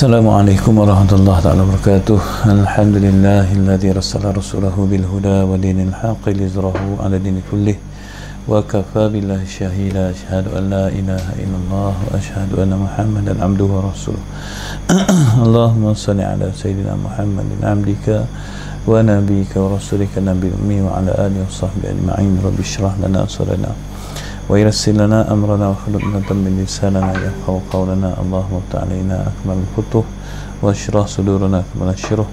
Assalamualaikum warahmatullahi taala wabarakatuh. Alhamdulillahilladzi rassala rasulahu bil huda wa dinil haqqi liyuzhirahu 'ala dini kullih wa kafa billahi shahida. Asyhadu an la ilaha illallah wa asyhadu anna Muhammadan 'abduhu wa rasuluh. Allahumma shalli 'ala sayyidina Muhammadin 'abdika wa nabiyyika wa rasulika nabiyil ummi wa 'ala alihi wa sahbihi ajma'in. Rabbi shrah lana sadrana wa yassir lana amrana wa hlul 'uqdatam min lisanina yafqahu qawlana. Allahumma ta'alina akmalul futuh wa shrah sudurana kama syuruh.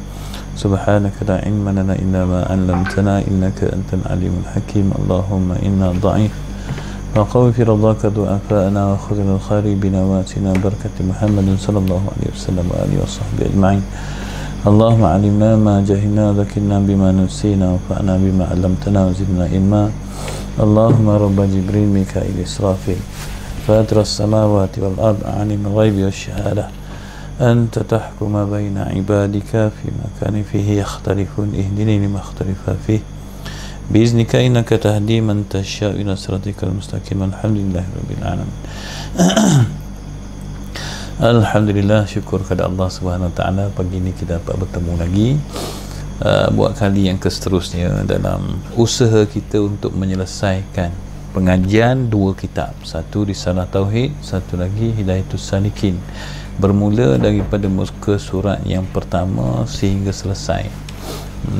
Subhanaka la ilma lana illa ma 'allamtana innaka antal alimul hakim. Allahumma inna dha'if wa qawi fi ridhaka du'afana wa khudhil khari binawatina barakati Muhammadin sallallahu alaihi wasallam wa alihi wa sahbihi ajma'in. Allahumma 'allimna ma jahilna dhakkirna bima nusina wa fa'na bima 'allamtana wa zidna ilma. Allahumma rabba Jibril Mikail Israfil Fatir as-samawati wal ard alim al-ghaibi wash-shahadah anta tahkuma baina ibadika fima kanu fihi yakhtalifun ihdini lima ikhtalafa fihi biiznika innaka tahdi man tasha' ila siratikal mustaqim. Alhamdulillahi rabbil alamin. Alhamdulillah, syukur kepada Allah Subhanahu wa taala, pagi ini kita dapat bertemu lagi buat kali yang seterusnya dalam usaha kita untuk menyelesaikan pengajian dua kitab, satu Risalah Tauhid, satu lagi Hidayatus Salikin, bermula daripada muka surat yang pertama sehingga selesai.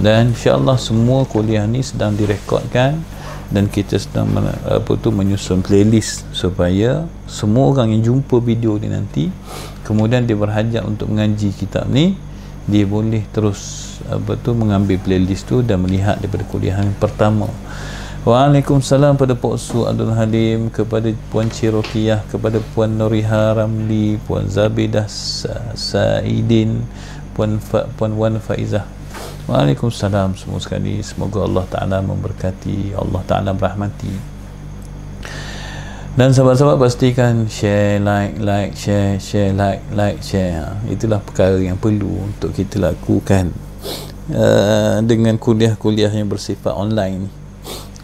Dan insya-Allah semua kuliah ni sedang direkodkan dan kita sedang menyusun playlist supaya semua orang yang jumpa video ni nanti kemudian dia berhajat untuk mengaji kitab ni, dia boleh terus mengambil playlist tu dan melihat daripada kuliah yang pertama. Waalaikumsalam pada Pak Su Abdul Halim, kepada Puan Cirokiyah, kepada Puan Nuriha Ramli, Puan Zabidah Saidin, Puan Wan Faizah. Waalaikumsalam semua sekali. Semoga Allah Ta'ala memberkati, Allah Ta'ala merahmati. Dan sahabat-sahabat pastikan share, like, share, share. Itulah perkara yang perlu untuk kita lakukan dengan kuliah-kuliah yang bersifat online.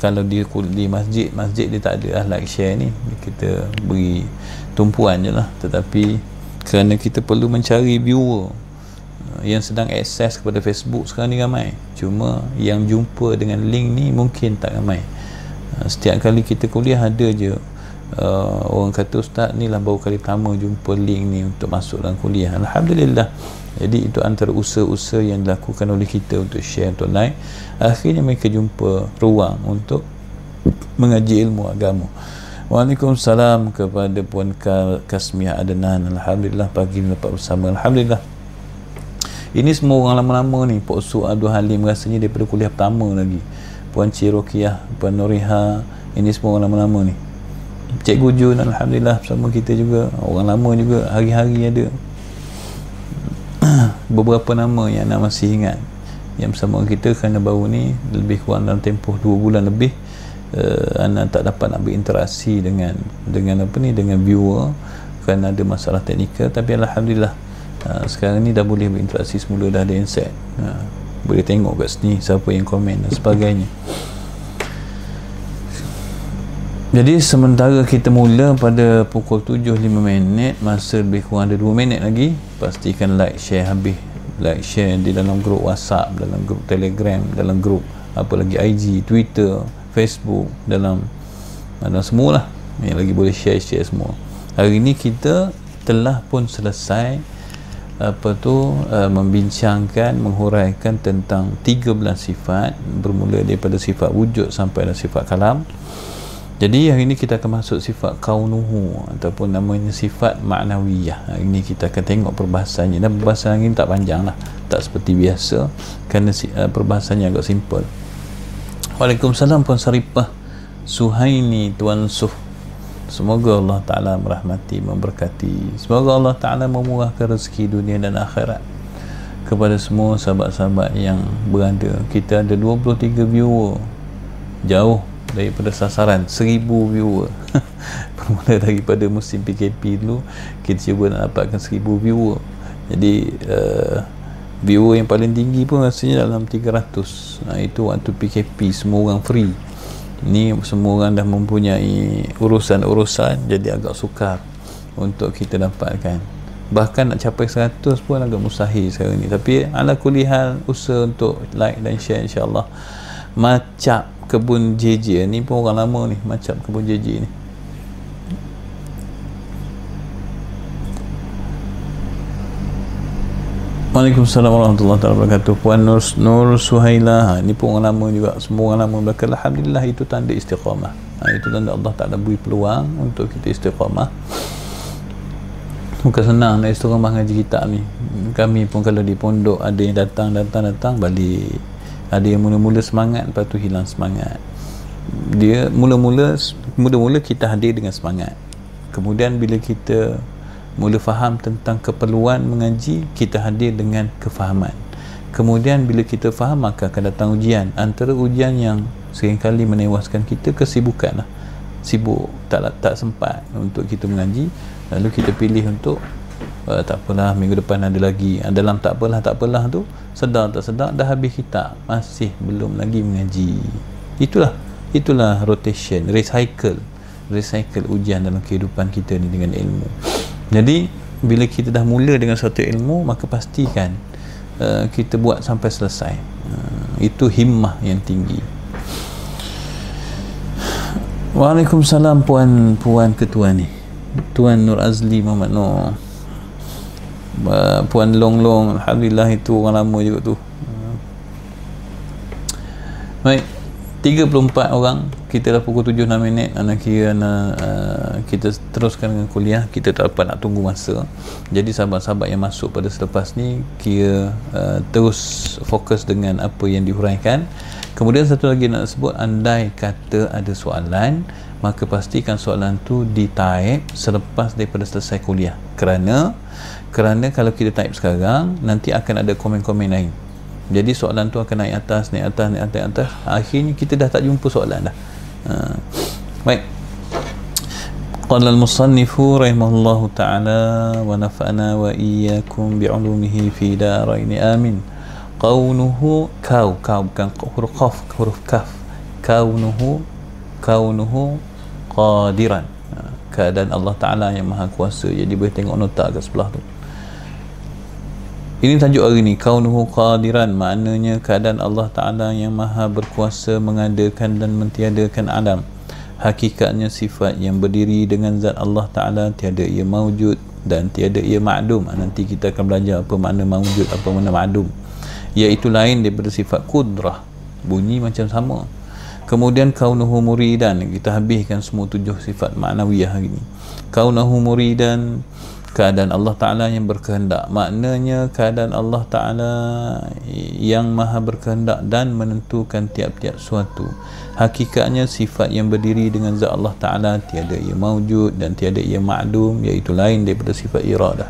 Kalau di masjid dia tak ada like share ni, kita beri tumpuan je lah. Tetapi kerana kita perlu mencari viewer yang sedang akses kepada Facebook sekarang ni ramai, cuma yang jumpa dengan link ni mungkin tak ramai. Setiap kali kita kuliah ada je orang kata, ustaz ni lah baru kali pertama jumpa link ni untuk masuk dalam kuliah. Alhamdulillah. Jadi itu antara usaha-usaha yang dilakukan oleh kita untuk share, untuk like. Akhirnya mereka jumpa ruang untuk mengaji ilmu agama. Waalaikumsalam kepada Puan Kasmiah Adnan. Alhamdulillah pagi ni dapat bersama. Alhamdulillah. Ini semua orang lama-lama ni. Pak Su Abdul Halim rasanya daripada kuliah pertama lagi. Puan Cirokiyah, Puan Nuriha, ini semua orang lama-lama ni. Cikgu Jun alhamdulillah bersama kita juga, orang lama juga, hari-hari ada. Beberapa nama yang anda masih ingat yang bersama kita, kerana baru ni lebih kurang dalam tempoh 2 bulan lebih anda tak dapat nak berinteraksi dengan viewer kerana ada masalah teknikal. Tapi alhamdulillah sekarang ni dah boleh berinteraksi semula, dah ada insight, boleh tengok kat sini siapa yang komen dan sebagainya. Jadi sementara kita mula pada pukul 7.05, masa lebih kurang ada 2 minit lagi. Pastikan like, share habis. Like, share di dalam grup WhatsApp, dalam grup Telegram, dalam grup apa lagi, IG, Twitter, Facebook, dalam semualah yang lagi boleh share semua. Hari ini kita telah pun selesai membincangkan, menghuraikan tentang 13 sifat, bermula daripada sifat wujud sampai pada sifat kalam. Jadi hari ini kita akan masuk sifat kaunuhu ataupun namanya sifat maknawiyah. Hari ini kita akan tengok perbahasannya, dan perbahasan hari ini tak panjang lah, tak seperti biasa kerana perbahasannya agak simple. Waalaikumsalam Puan Saripah Suhaini, Tuan Suh. Semoga Allah Ta'ala merahmati, memberkati. Semoga Allah Ta'ala memurahkan rezeki dunia dan akhirat kepada semua sahabat-sahabat yang berada. Kita ada 23 viewer, jauh daripada sasaran 1000 viewer. Bermula daripada musim PKP dulu kita cuba nak dapatkan 1000 viewer. Jadi viewer yang paling tinggi pun rasanya dalam 300. Itu waktu PKP, semua orang free. Ni semua orang dah mempunyai urusan-urusan, jadi agak sukar untuk kita dapatkan. bahkan nak capai 100 pun agak mustahil sekarang ni. Tapi ala kulli hal, usaha untuk like dan share, insyaAllah. Macap kebun JJ ni pun orang lama ni, macap kebun JJ ni. Waalaikumsalam warahmatullahi wabarakatuh. Puan Nur Suhaila, ni pun orang lama juga, semua orang lama belakang. Alhamdulillah, itu tanda istiqamah. Itu tanda Allah Ta'ala beri peluang untuk kita istiqamah. Bukan senang nak istiqamah ngaji kitab ni. Kami pun kalau di pondok ada yang datang balik, ada yang mula-mula semangat, lepas tu hilang semangat. Dia mula-mula kita hadir dengan semangat, kemudian bila kita mula faham tentang keperluan mengaji, kita hadir dengan kefahaman. Kemudian bila kita faham, maka akan datang ujian. Antara ujian yang seringkali menewaskan kita, kesibukan lah. Sibuk, tak sempat untuk kita mengaji. Lalu kita pilih untuk tak apalah, minggu depan ada lagi. Dalam tak apalah tu, sedar tak sedar dah habis kitab, masih belum lagi mengaji. Itulah rotation, recycle ujian dalam kehidupan kita ni dengan ilmu. Jadi bila kita dah mula dengan suatu ilmu, maka pastikan kita buat sampai selesai. Itu himmah yang tinggi. Waalaikumsalam puan ketua ni, Tuan Nur Azli Muhammad Nur. Puan Long, alhamdulillah, itu orang lama juga tu. Baik, 34 orang, kita dah pukul 7:06. Anak kira kita teruskan dengan kuliah. Kita tak dapat nak tunggu masa. Jadi sahabat-sahabat yang masuk pada selepas ni, kira terus fokus dengan apa yang dihuraikan. Kemudian satu lagi nak sebut, andai kata ada soalan, maka pastikan soalan tu di-type selepas daripada selesai kuliah. Kerana kalau kita type sekarang, nanti akan ada komen-komen lain. Jadi soalan tu akan naik atas. Akhirnya kita dah tak jumpa soalan dah. Baik. Qala al-musannifu rahimahullahu ta'ala wa nafa'ana wa iyyakum bi'ulumihi fi daraini amin. Kaunuhu, kau bukan huruf kaf. Kaunuhu qadiran. Keadaan Allah Ta'ala yang maha kuasa. Jadi boleh tengok nota kat sebelah tu. Ini tajuk hari ni, kaunuhu qadiran, maknanya keadaan Allah Ta'ala yang maha berkuasa mengadakan dan mentiadakan alam. Hakikatnya sifat yang berdiri dengan zat Allah Ta'ala, tiada ia mawjud dan tiada ia ma'dum. Nanti kita akan belajar apa makna mawjud, apa makna ma'dum, iaitu lain daripada sifat kudrah. Bunyi macam sama. Kemudian kaunuhu muridan, kita habiskan semua 7 sifat maknawiyah hari ni. Kaunuhu muridan, keadaan Allah Ta'ala yang berkehendak, maknanya keadaan Allah Ta'ala yang maha berkehendak dan menentukan tiap-tiap suatu. Hakikatnya sifat yang berdiri dengan zat Allah Ta'ala, tiada ia mawjud dan tiada ia ma'dum, iaitu lain daripada sifat iradah.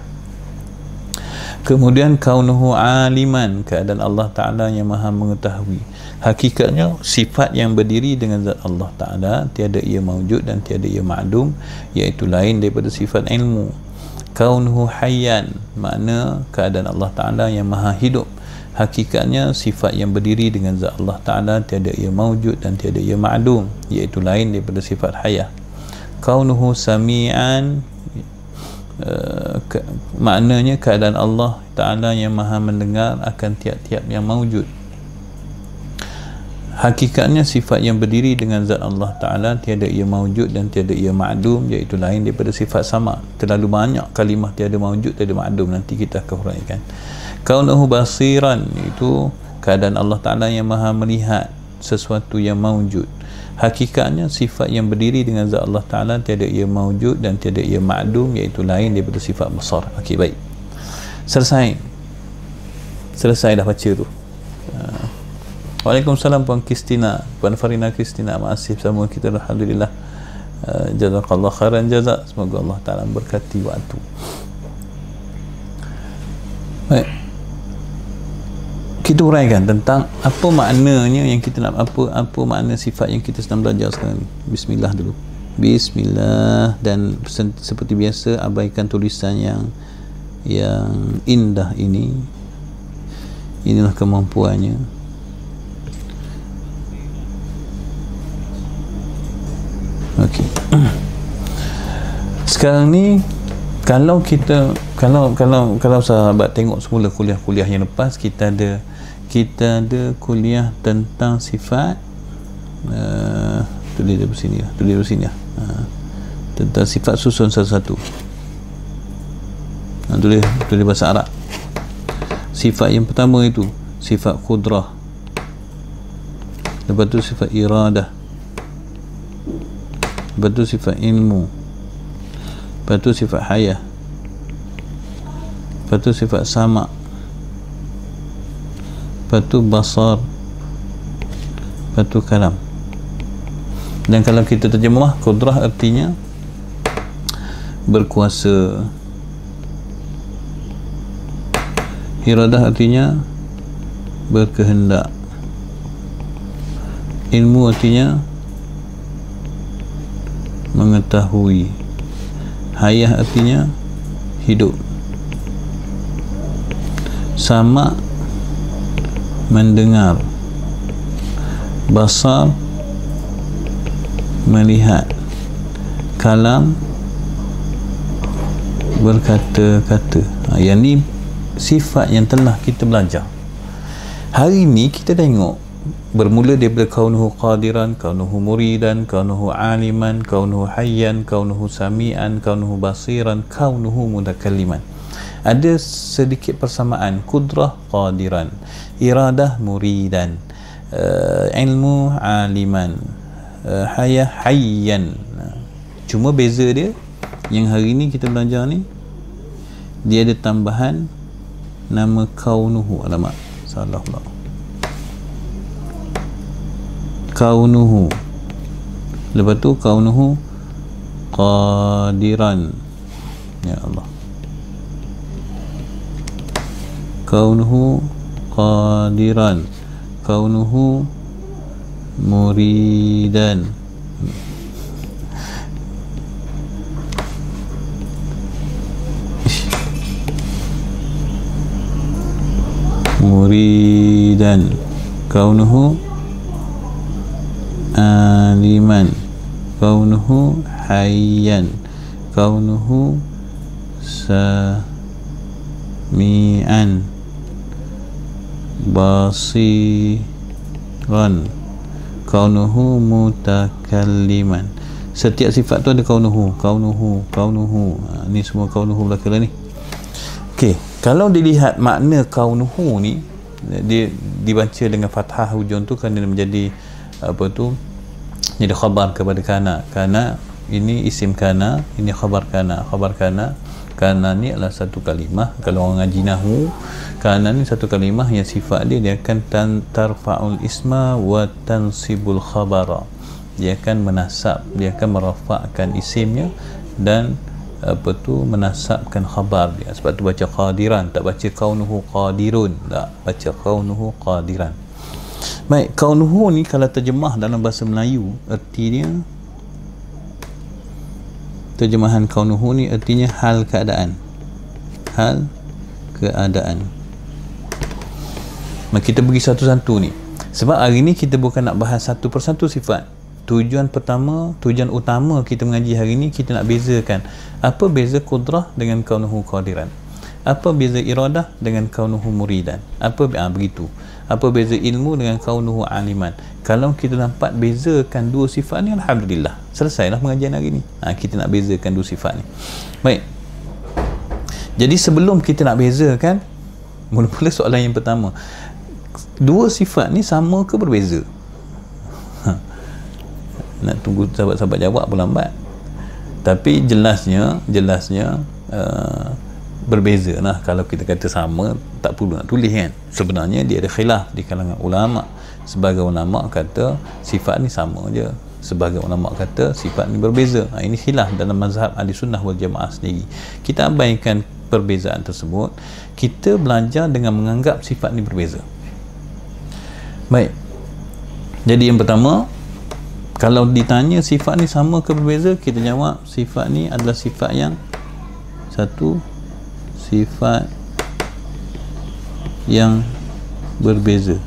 Kemudian kaunuhu aliman, keadaan Allah Ta'ala yang maha mengetahui. Hakikatnya sifat yang berdiri dengan zat Allah Ta'ala, tiada ia mawjud dan tiada ia ma'dum, iaitu lain daripada sifat ilmu. Kaunuhu hayyan, makna keadaan Allah Ta'ala yang maha hidup. Hakikatnya sifat yang berdiri dengan zat Allah Ta'ala, tiada ia mawjud dan tiada ia ma'dum, iaitu lain daripada sifat hayah. Kaunuhu sami'an, maknanya keadaan Allah Ta'ala yang maha mendengar akan tiap-tiap yang mawjud. Hakikatnya sifat yang berdiri dengan zat Allah Ta'ala, tiada ia mawjud dan tiada ia ma'dum, iaitu lain daripada sifat sama. Terlalu banyak kalimah tiada mawjud, tiada ma'dum, nanti kita akan huraikan. Kaunuhu basiran, itu keadaan Allah Ta'ala yang maha melihat sesuatu yang mawjud. Hakikatnya sifat yang berdiri dengan zat Allah Ta'ala, tiada ia mawjud dan tiada ia ma'dum, iaitu lain daripada sifat basar. Okey, baik, selesai dah baca tu. Waalaikumsalam Puan Kristina, Puan Farina Kristina, masih bersama kita, alhamdulillah. Jazakallah khairan jazak, semoga Allah Ta'ala berkati waktu. Baik, kita uraikan tentang apa maknanya yang kita nak, apa makna sifat yang kita sedang belajar sekarang ni. Bismillah dulu, bismillah. Dan seperti biasa, abaikan tulisan yang indah ini. Inilah kemampuannya. Okey. Sekarang ni Kalau kita kalau sahabat tengok semula kuliah-kuliah yang lepas, kita ada kuliah tentang sifat, tulis di sini lah. Tentang sifat, susun satu-satu. Tulis bahasa Arab. Sifat yang pertama itu sifat qudrah, lepas tu sifat iradah, lepas tu sifat ilmu, lepas tu sifat hayah, lepas tu sifat sama', lepas tu basar, lepas tu kalam. Dan kalau kita terjemah, qudrah artinya berkuasa, iradah artinya berkehendak, ilmu artinya mengetahui, hayah artinya hidup, sama mendengar, basar melihat, kalam berkata-kata. Yang ni sifat yang telah kita belajar. Hari ni kita tengok bermula daripada kaunuhu qadiran, kaunuhu muridan, kaunuhu aliman, kaunuhu hayyan, kaunuhu sami'an, kaunuhu basiran, kaunuhu mutakalliman. Ada sedikit persamaan. Qudrah qadiran, iradah muridan, ilmu aliman, hayah hayyan. Cuma beza dia, yang hari ni kita belajar ni, dia ada tambahan nama kaunuhu. Alamak, salah pula. Kaunuhu, lepas tu kaunuhu qadiran. Ya Allah, kaunuhu qadiran, kaunuhu muridan. Muridan, kaunuhu aliman, kaunuhu hayyan, kaunuhu sami'an, basiran, kaunuhu mutakalliman. Setiap sifat tu ada kaunuhu. Ni semua kaunuhu belakang ni. Okey, kalau dilihat makna kaunuhu ni, dia dibaca dengan fathah hujung tu kerana menjadi apa tu, jadi khabar kepada kana ini isim kana, ini khabar kana. Kana ni adalah satu kalimah. Kalau orang ngaji nahwu, kana ni satu kalimah yang sifat dia akan tarfa'ul isma wa tansibul khabara. Dia akan menasab, dia akan merafakkan isimnya dan apa tu, menasabkan khabar dia. Sebab tu baca qadiran, tak baca kaunuhu qadirun, tak, baca kaunuhu qadiran. Baik, kaunuhu ni kalau terjemah dalam bahasa Melayu, artinya, terjemahan kaunuhu ni artinya hal keadaan. Maka kita pergi satu-satu ni, sebab hari ni kita bukan nak bahas satu persatu sifat. Tujuan utama kita mengaji hari ni, kita nak bezakan apa beza qudrah dengan kaunuhu qadiran, apa beza iradah dengan kaunuhu muridan, begitu. Apa beza ilmu dengan kaunuhu aliman. Kalau kita dapat bezakan dua sifat ni, alhamdulillah, selesailah pengajian hari ni. Kita nak bezakan dua sifat ni. Baik, jadi sebelum kita nak bezakan, mula-mula soalan yang pertama, dua sifat ni sama ke berbeza? Nak tunggu sahabat-sahabat jawab pun lambat. Tapi jelasnya berbeza lah. Kalau kita kata sama, tak perlu nak tulis kan. Sebenarnya dia ada khilaf di kalangan ulama. Sebagai ulama kata sifat ni sama je, sebagai ulama kata sifat ni berbeza. Ini khilaf dalam mazhab Ahlussunnah wal Jamaah sendiri. Kita abaikan perbezaan tersebut, kita belajar dengan menganggap sifat ni berbeza. Baik, jadi yang pertama, kalau ditanya sifat ni sama ke berbeza, kita jawab sifat ni adalah sifat yang satu, sifat yang berbeza.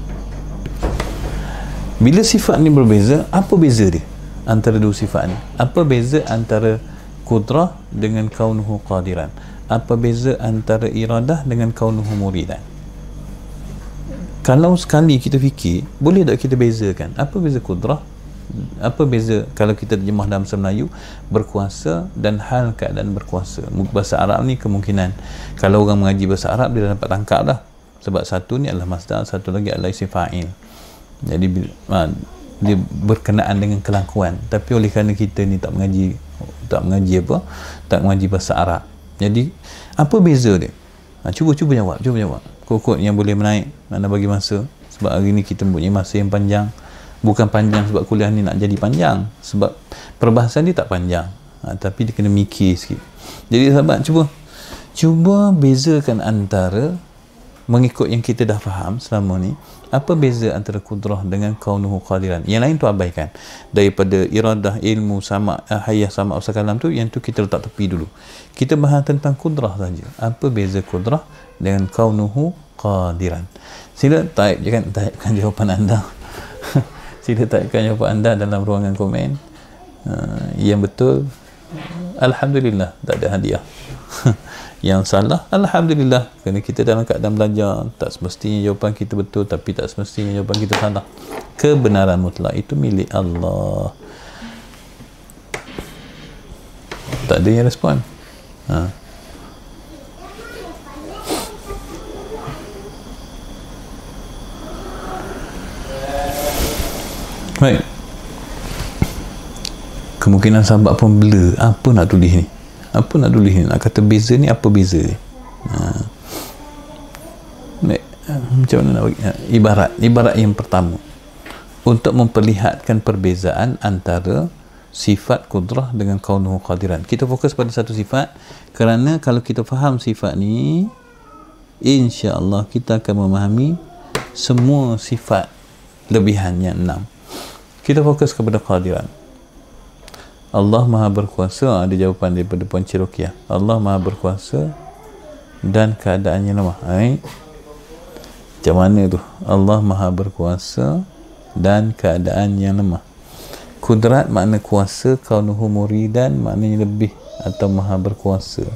Bila sifat ni berbeza, apa beza dia antara dua sifat ni? Apa beza antara kudrah dengan kaunuhu qadiran? Apa beza antara iradah dengan kaunuhu muridan? Kalau sekali kita fikir, boleh tak kita bezakan apa beza kudrah, apa beza kalau kita terjemah dalam bahasa Melayu, berkuasa dan hal keadaan berkuasa. Bahasa Arab ni kemungkinan kalau orang mengaji bahasa Arab dia dah dapat tangkap dah, sebab satu ni adalah masdar, satu lagi adalah isim fa'il. Jadi dia berkenaan dengan kelakuan. Tapi oleh kerana kita ni tak mengaji bahasa Arab, jadi apa beza dia? Cuba jawab. Kokot yang boleh menaik, mana bagi masa, sebab hari ni kita mempunyai masa yang panjang. Bukan panjang sebab kuliah ni nak jadi panjang, sebab perbahasan dia tak panjang, tapi dia kena mikir sikit. Jadi sahabat, cuba bezakan antara, mengikut yang kita dah faham selama ni, apa beza antara kudrah dengan kaunuhu qadiran. Yang lain tu abaikan, daripada iradah, ilmu, sama, hayah, sama, usaha kalam tu, yang tu kita letak tepi dulu. Kita bahas tentang kudrah saja. Apa beza kudrah dengan kaunuhu qadiran? Sila typekan jawapan anda. Sila typekan jawapan anda dalam ruangan komen. Yang betul, alhamdulillah, tak ada hadiah. Yang salah, alhamdulillah, kerana kita dalam keadaan belajar. Tak semestinya jawapan kita betul, tapi tak semestinya jawapan kita salah. Kebenaran mutlak itu milik Allah. Tak ada yang respon. Baik. Kemungkinan sahabat pun bela, apa nak tulis ni? Nak kata beza ni, apa beza ni? Baik. Macam mana nak bagi? Ibarat yang pertama, untuk memperlihatkan perbezaan antara sifat kudrah dengan kaunuhu qadiran. Kita fokus pada satu sifat, kerana kalau kita faham sifat ni, insya-Allah kita akan memahami semua sifat lebihan yang 6. Kita fokus kepada qadiran. Allah Maha Berkuasa, ada jawapan daripada Puan Cirokiah. Allah Maha Berkuasa dan keadaannya lemah. Macam mana tu? Allah Maha Berkuasa dan keadaan yang lemah. Kudrat makna kuasa, kaunuhu muridan maknanya lebih atau maha berkuasa.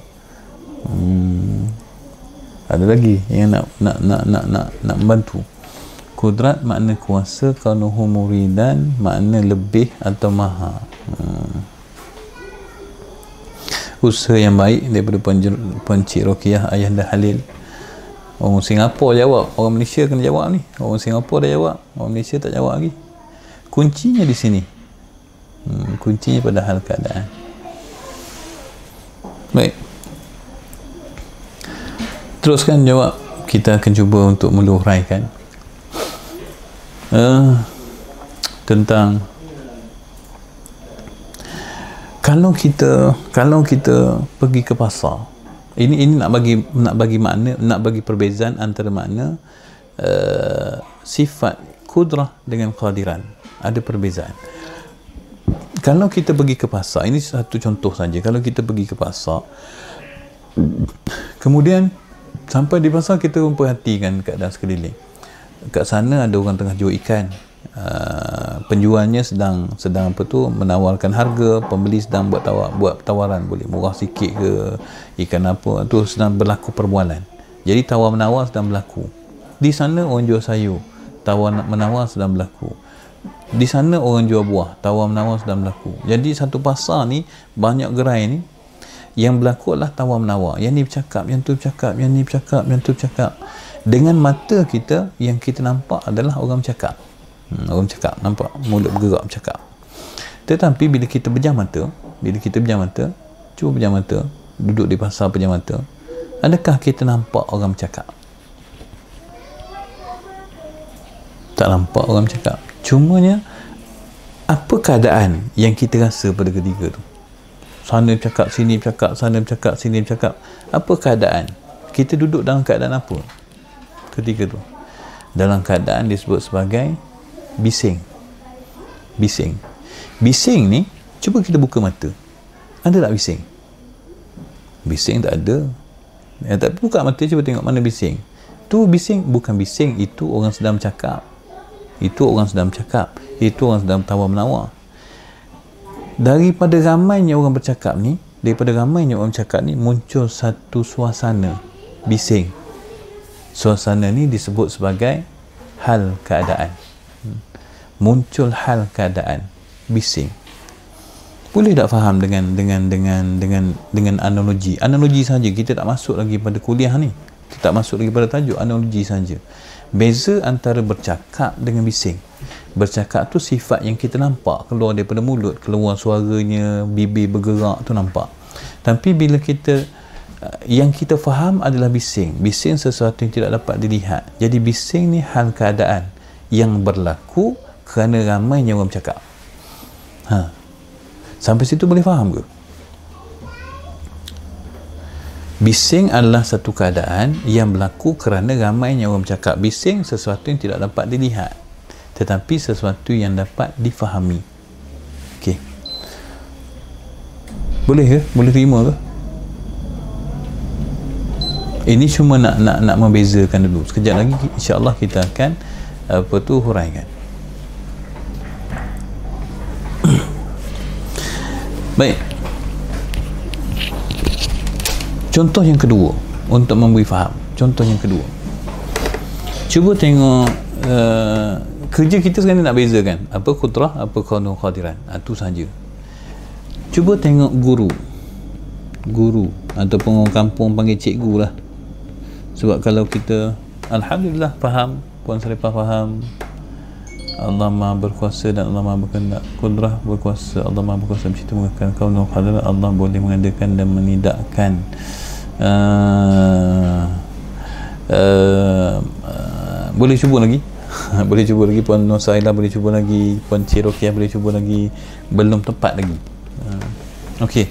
Ada lagi yang nak membantu. Kudrat makna kuasa, kaunuhu muridan makna lebih atau maha. Usaha yang baik daripada Puan Cik Rokiah, Ayahanda Halil. Orang Singapura jawab, orang Malaysia kena jawab ni. Orang Singapura dah jawab, orang Malaysia tak jawab lagi. Kuncinya di sini. Kuncinya pada hal keadaan. Baik, teruskan jawab. Kita akan cuba untuk meluraikan tentang kalau kita pergi ke pasar. Ini nak bagi makna, nak bagi perbezaan antara makna sifat kudrah dengan qadiran. Ada perbezaan. Kalau kita pergi ke pasar, ini satu contoh saja. Kalau kita pergi ke pasar, kemudian sampai di pasar, kita memperhatikan keadaan sekeliling. Kat sana ada orang tengah jual ikan. Penjualnya sedang apa tu, menawarkan harga. Pembeli sedang buat tawaran, boleh murah sikit ke, ikan apa tu, sedang berlaku perbualan. Jadi tawar menawar sedang berlaku. Di sana orang jual sayur, tawar menawar sedang berlaku. Di sana orang jual buah, tawar menawar sedang berlaku. Jadi satu pasar ni banyak gerai ni, yang berlaku adalah tawar menawar. Yang ni bercakap, yang tu bercakap, yang ni bercakap, yang tu bercakap. Dengan mata kita, yang kita nampak adalah orang bercakap. Orang bercakap, nampak mulut bergerak bercakap. Tetapi bila kita pejam mata, cuba pejam mata, duduk di pasar pejam mata, adakah kita nampak orang bercakap? Tak nampak orang bercakap. Cumanya apa keadaan yang kita rasa pada ketika tu? Sana bercakap, sini bercakap, sana bercakap, sini bercakap. Apa keadaan? Kita duduk dalam keadaan apa ketika tu? Dalam keadaan disebut sebagai bising. Bising ni, cuba kita buka mata. Ada tak bising? Bising tak ada. Tapi buka mata, cuba tengok mana bising. Tu bising, bukan bising, itu orang sedang bercakap. Itu orang sedang tawar menawar. Daripada ramainya orang bercakap ni, daripada ramainya orang cakap ni muncul satu suasana bising. Suasana ni disebut sebagai hal keadaan. Muncul hal keadaan bising. Boleh tak faham dengan analogi saja? Kita tak masuk lagi pada kuliah ni, kita tak masuk lagi pada tajuk, analogi saja. Beza antara bercakap dengan bising. Bercakap tu sifat yang kita nampak keluar daripada mulut, keluar suaranya, bibir bergerak tu nampak. Tapi bila kita yang kita faham adalah bising. Bising sesuatu yang tidak dapat dilihat. Jadi bising ni hal keadaan yang berlaku kerana ramainya orang bercakap. Sampai situ boleh faham ke? Bising adalah satu keadaan yang berlaku kerana ramainya orang bercakap. Bising sesuatu yang tidak dapat dilihat, tetapi sesuatu yang dapat difahami. Okey. Boleh ke? Boleh terima ke? Ini cuma nak membezakan dulu. Sekejap lagi insya-Allah kita akan huraikan. Baik. Contoh yang kedua untuk memberi faham. Contoh yang kedua. Cuba tengok kerja kita sekarang nak bezakan apa qudrah, apa kaunu qadiran. Itu saja. Cuba tengok guru ataupun orang kampung panggil cikgu lah. Sebab kalau kita alhamdulillah faham, Puan Saripah faham, Allah Maha berkuasa dan Allah Maha berkehendak, kudrah berkuasa, Allah Maha berkuasa mencipta mengadakan kaunu qadar, Allah boleh mengadakan dan menidakkan. Boleh cuba lagi. Boleh cuba lagi. Puan Nusailah boleh cuba lagi, Puan Cirokiah boleh cuba lagi. Belum tepat lagi. Okey,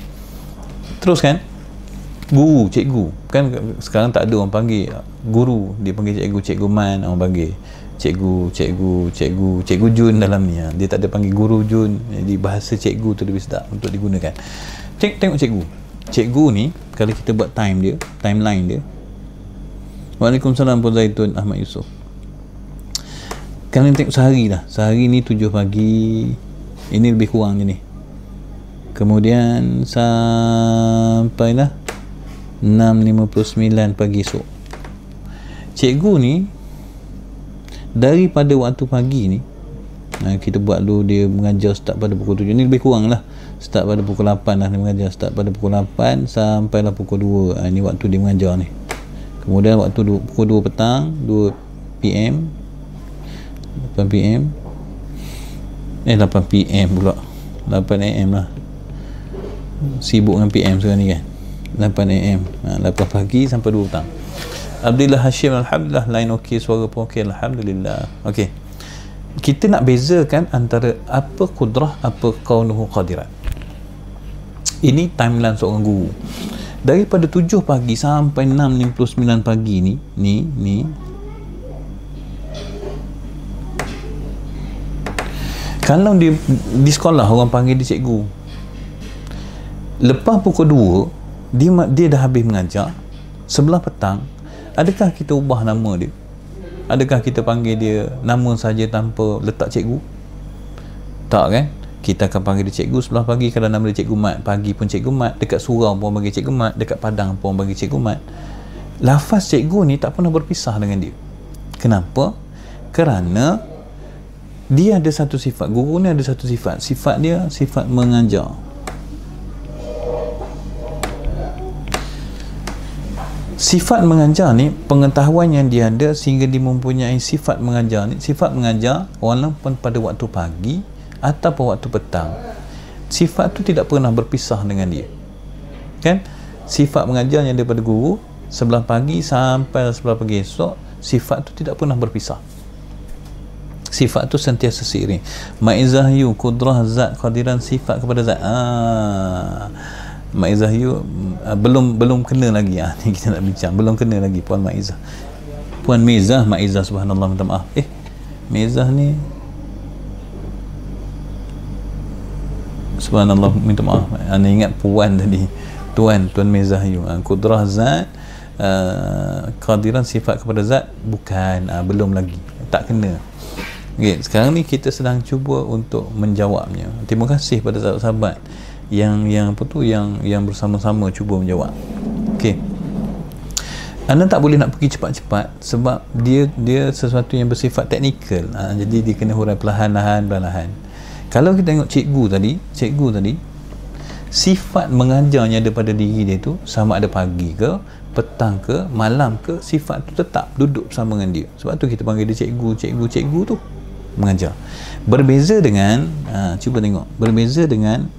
teruskan. Guru, cikgu, kan sekarang tak ada orang panggil guru, dia panggil cikgu man, orang panggil cikgu Jun dalam ni. Dia tak ada panggil guru Jun. Jadi bahasa cikgu tu lebih sedap untuk digunakan. Tengok cikgu ni, kalau kita buat timeline dia. Waalaikumsalam Puan Zaitun Ahmad Yusof. Kalian tengok sehari ni 7 pagi, ini lebih kurang je ni. Kemudian sampailah 6.59 pagi esok. Cikgu ni daripada waktu pagi ni, kita buat dulu dia mengajar start pada pukul 7, ni lebih kurang lah, start pada pukul 8 lah dia mengajar, start pada pukul 8 sampailah pukul 2. Ni waktu dia mengajar ni. Kemudian waktu pukul 2 petang, 2 PM 8 PM 8 PM pula, 8 AM lah, sibuk dengan PM sekarang ni kan. 8 AM 8 pagi sampai 2 petang. Abdullah Hashim, alhamdulillah, line okey, suara pun okey, alhamdulillah. Okey, kita nak bezakan antara apa kudrah, apa kaunuhu qadiran. Ini timeline seorang guru daripada 7 pagi sampai 6.59 pagi ni. Kalau dia di sekolah orang panggil dia cikgu, lepas pukul 2 dia dah habis mengajar, sebelah petang, adakah kita ubah nama dia? Adakah kita panggil dia nama saja tanpa letak cikgu? Tak kan? Kita akan panggil dia cikgu sebelah pagi. Kalau nama dia Cikgu Mat, pagi pun Cikgu Mat, dekat surau pun panggil Cikgu Mat, dekat Padang pun panggil Cikgu Mat. Lafaz cikgu ni tak pernah berpisah dengan dia. Kenapa? Kerana dia ada satu sifat, guru ni ada satu sifat dia sifat mengajar. Sifat mengajar ni, pengetahuan yang dia ada sehingga dia mempunyai sifat mengajar ni. Sifat mengajar walaupun pada waktu pagi ataupun waktu petang, sifat tu tidak pernah berpisah dengan dia, kan? Sifat mengajar yang daripada guru sebelah pagi sampai sebelah pagi esok, sifat tu tidak pernah berpisah. Sifat tu sentiasa seiring. Ma'izahyu, kudrah, zat, qadiran, sifat kepada zat. Maizah you belum kena lagi. Ni kita nak bincang, belum kena lagi Puan Maizah. Puan Maizah, subhanallah, minta maaf. Maizah ni subhanallah, minta maaf. Ana ingat puan tadi. Tuan Maizah you. Kudrah zat, qadiran, sifat kepada zat, bukan, belum lagi, tak kena. Okay, sekarang ni kita sedang cuba untuk menjawabnya. Terima kasih pada sahabat-sahabat yang apa tu, yang bersama-sama cuba menjawab. Okey, anda tak boleh nak pergi cepat-cepat sebab dia sesuatu yang bersifat teknikal. Jadi dia kena hurai perlahan-lahan. Kalau kita tengok cikgu tadi sifat mengajarnya ada pada diri dia tu, sama ada pagi ke, petang ke, malam ke, sifat tu tetap duduk bersama dengan dia. Sebab tu kita panggil dia cikgu tu mengajar. Berbeza dengan cuba tengok, berbeza dengan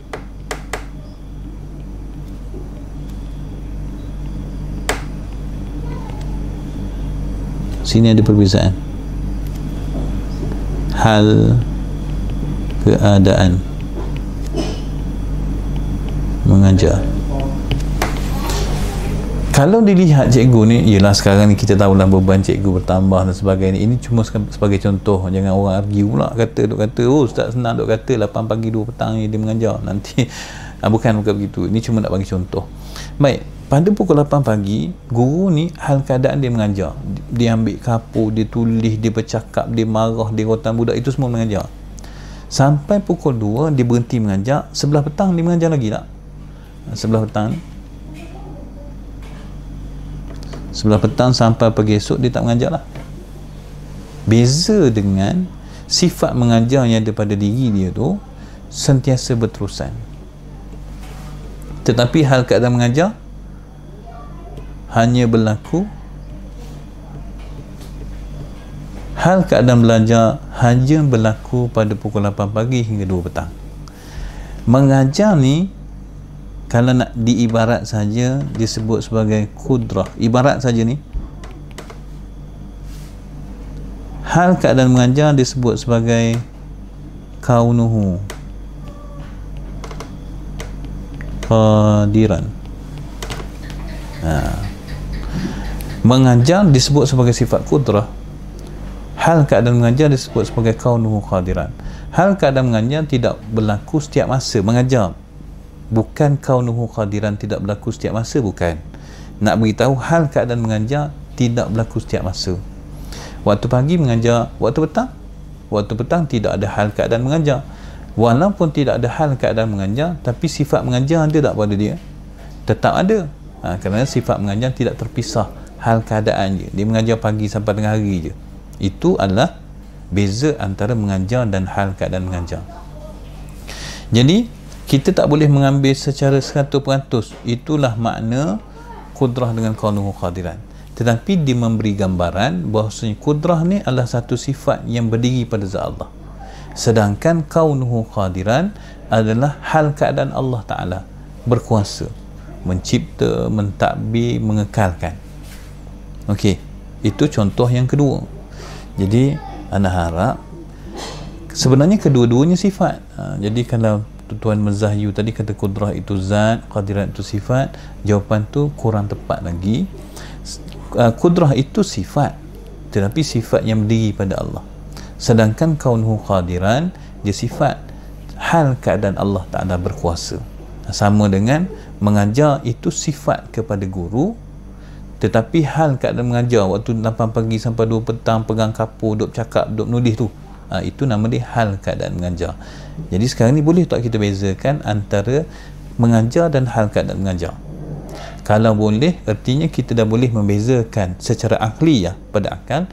sini ada perbezaan. Hal keadaan mengajar. Kalau dilihat cikgu ni, ialah sekarang ni kita tahulah beban cikgu bertambah dan sebagainya. Ini cuma sebagai contoh. Jangan orang argue pula kata oh ustaz senang duk kata 8 pagi 2 petang ni dia mengajar. Nanti bukan begitu. Ini cuma nak bagi contoh. Baik, pada pukul 8 pagi guru ni hal keadaan dia mengajar. Dia ambil kapur, dia tulis, dia bercakap, dia marah, dia rotan budak, itu semua mengajar. Sampai pukul 2 dia berhenti mengajar. Sebelah petang dia mengajar lagi tak? Sebelah petang sampai pagi esok dia tak mengajar lah. Beza dengan sifat mengajar yang ada pada diri dia tu sentiasa berterusan, tetapi hal keadaan mengajar hanya berlaku, hal keadaan belajar hanya berlaku pada pukul 8 pagi hingga 2 petang. Mengajar ni kalau nak diibarat saja disebut sebagai kudrah. Ibarat saja ni, hal keadaan mengajar disebut sebagai kaunuhu qadiran. Mengajar disebut sebagai sifat kudrah. Hal keadaan mengajar disebut sebagai kaunuhu qadiran. Hal keadaan mengajar tidak berlaku setiap masa mengajar. Bukan kaunuhu qadiran tidak berlaku setiap masa, bukan. Nak beritahu hal keadaan mengajar tidak berlaku setiap masa. Waktu pagi mengajar, waktu petang tidak ada hal keadaan mengajar. Walaupun tidak ada hal keadaan mengajar, tapi sifat mengajar ada tak pada dia? Tetap ada. Kerana sifat mengajar tidak terpisah hal keadaan je. Dia mengajar pagi sampai tengah hari je. Itu adalah beza antara mengajar dan hal keadaan mengajar. Jadi kita tak boleh mengambil secara 100%. Itulah makna kudrah dengan kaunuhu qadiran. Tetapi dia memberi gambaran bahawasanya kudrah ni adalah satu sifat yang berdiri pada zat Allah. Sedangkan kaunuhu qadiran adalah hal keadaan Allah Ta'ala berkuasa, mencipta, mentadbir, mengekalkan. Okey, itu contoh yang kedua. Jadi anda harap sebenarnya kedua-duanya sifat. Jadi kalau Tuan Mazahyu tadi kata kudrah itu zat, qadiran itu sifat, jawapan tu kurang tepat lagi. Kudrah itu sifat, tetapi sifat yang berdiri pada Allah. Sedangkan kaunuhu qadiran dia sifat, hal keadaan Allah Ta'ala berkuasa. Sama dengan mengajar itu sifat kepada guru, tetapi hal keadaan mengajar waktu 8 pagi sampai 2 petang pegang kapur, duk cakap, duk nulis tu, itu nama dia hal keadaan mengajar. Jadi sekarang ni boleh tak kita bezakan antara mengajar dan hal keadaan mengajar? Kalau boleh, artinya kita dah boleh membezakan secara akliyah, pada akal,